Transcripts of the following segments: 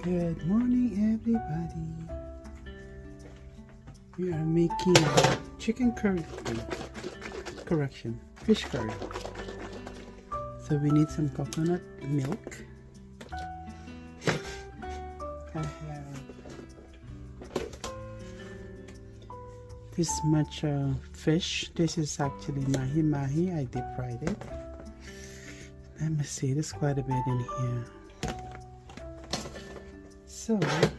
Good morning, everybody. We are making chicken curry. Correction, fish curry. So we need some coconut milk. I have this much fish. This is actually mahi. I deep fried it. Let me see, there's quite a bit in here. So what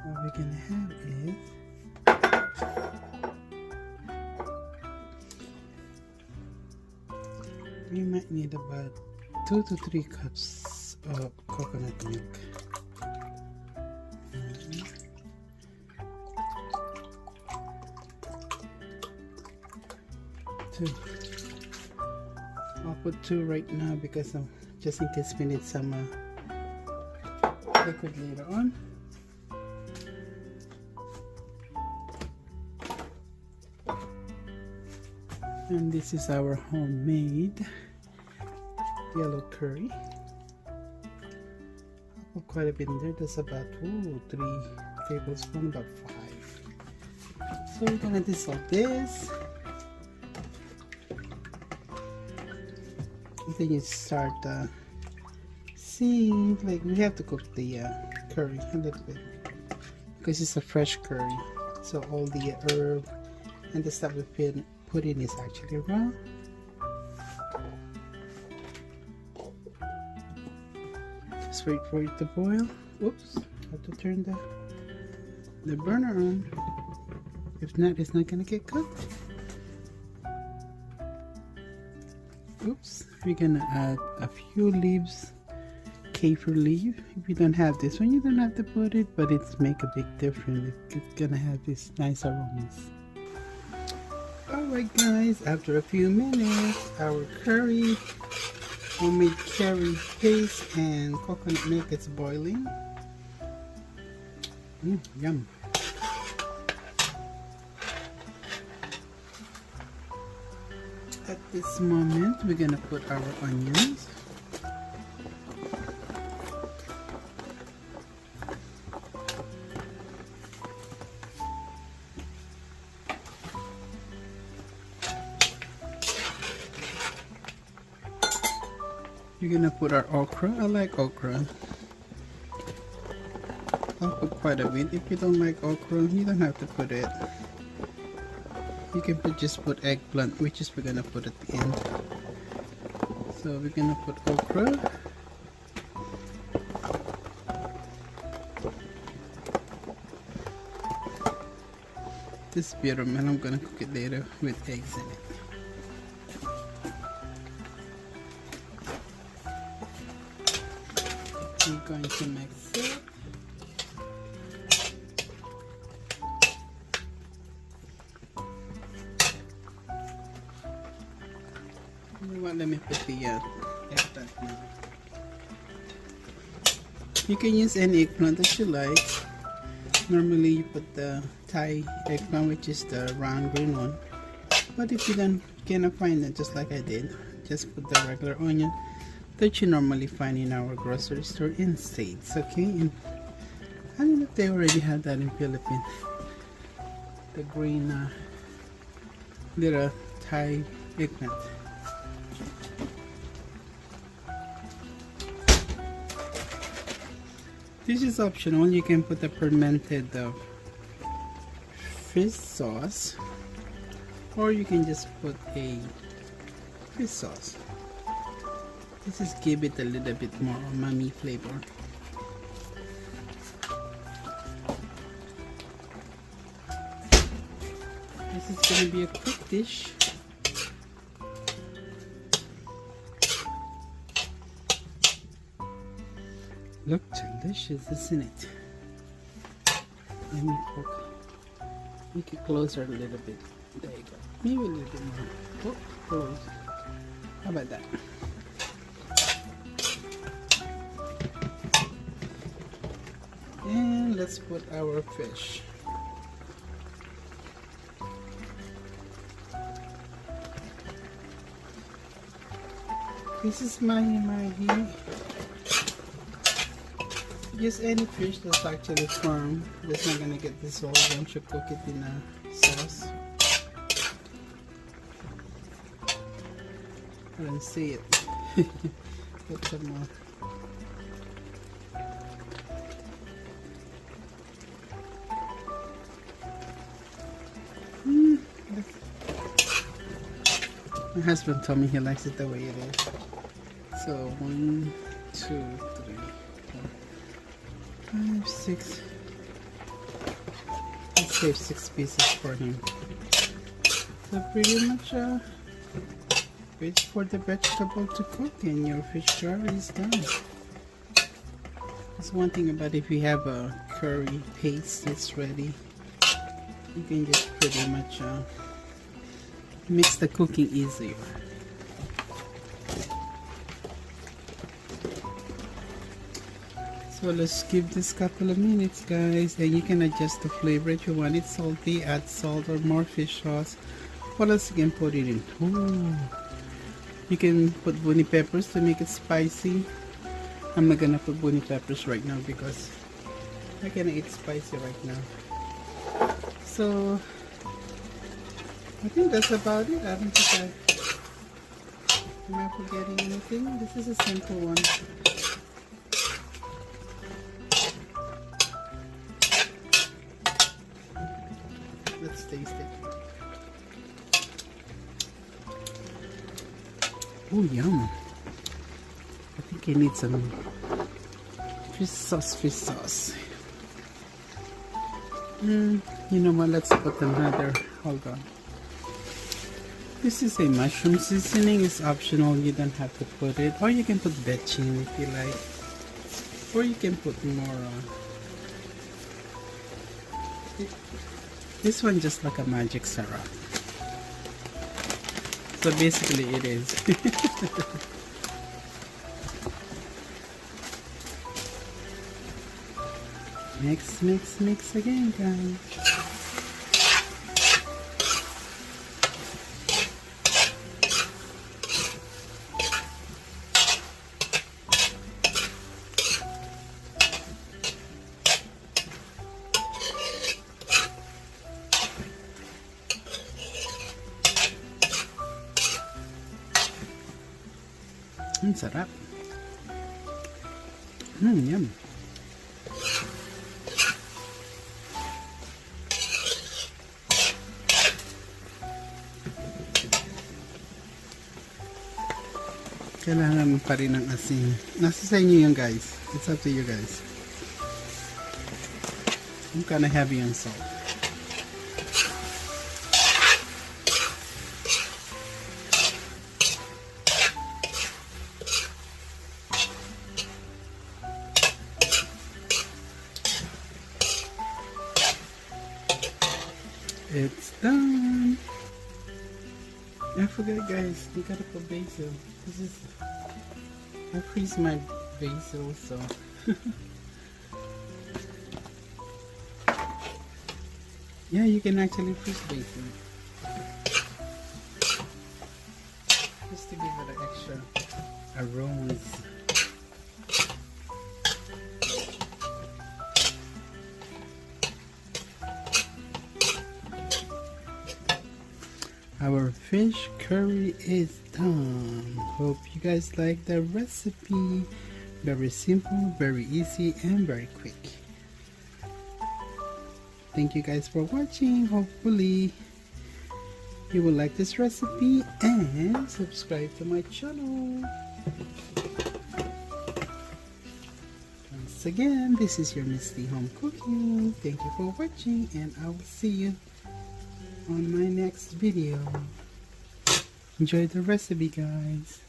we're gonna have is we might need about 2 to 3 cups of coconut milk. Two. I'll put 2 right now because just in case we need some liquid later on. And this is our homemade yellow curry. I'll put quite a bit in there. That's about 3 tablespoons, about 5. So we're gonna dissolve this. And then you start seeing, like, we have to cook the curry a little bit because it's a fresh curry. So all the herb and the stuff we put in is actually raw. Just wait for it to boil. Oops, have to turn the burner on. If not, it's not gonna get cooked. Oops, we're gonna add a few leaves, kaffir leaf. If you don't have this one, you don't have to put it, but it's make a big difference. It's gonna have these nice aromas. Alright guys, after a few minutes, our curry, homemade curry paste and coconut milk is boiling. Yum. At this moment, we're gonna put our onions. We're gonna put our okra. I like okra. I'll put quite a bit. If you don't like okra, you don't have to put it. You can just put eggplant, which is we're gonna put at the end. So we're gonna put okra. This is beautiful, and I'm gonna cook it later with eggs in it. We're going to mix it. You know what, let me put the eggplant now. You can use any eggplant that you like. Normally you put the Thai eggplant, which is the round green one. But if you cannot find it, just like I did, just put the regular onion that you normally find in our grocery store in States, okay? And I don't know if they already have that in Philippines. The green little Thai eggplant. This is optional. You can put the fermented fish sauce, or you can just put a fish sauce. This is give it a little bit more umami flavor. This is going to be a quick dish. Look delicious, isn't it? Let me cook. Make it closer a little bit. There you go. Maybe a little bit more. Oh, close. How about that? And let's put our fish. This is mahi. Use any fish that's actually firm. That's not gonna get dissolved once you cook it in a sauce. I didn't see it. Put some more. My husband told me he likes it the way it is. So 1, 2, 3, 4, 5, 6. Let's save 6 pieces for him. So pretty much wait for the vegetable to cook and your fish curry is done. That's one thing about if you have a curry paste that's ready, you can just pretty much makes the cooking easier. So let's give this couple of minutes, guys, and you can adjust the flavor if you want it salty, add salt or more fish sauce. What else you can put it in? Ooh. You can put bunny peppers to make it spicy. I'm not gonna put bunny peppers right now because I can eat spicy right now. So I think that's about it. I don't think am I forgetting anything? This is a simple one. Let's taste it. Oh, yum. I think I need some fish sauce. You know what? Let's put another. Hold on. This is a mushroom seasoning. It's optional. You don't have to put it. Or you can put betchin if you like. Or you can put more. This one just like a magic syrup. So basically it is. Mix again, guys. Sarap. Yum. Kailangan pa rin ng asin. Nasa sa inyo yun, guys. It's up to you guys. I'm kinda heavy on salt. It's done. I forgot, guys. You gotta put basil. I freeze my basil, so. Yeah, you can actually freeze basil. Just to give it an extra aromas. Our fish curry is done. Hope you guys like the recipe. Very simple, very easy, and very quick. Thank you guys for watching. Hopefully you will like this recipe and subscribe to my channel. Once again, this is your Misty Home Cooking. Thank you for watching, and I will see you on my next video. Enjoy the recipe, guys.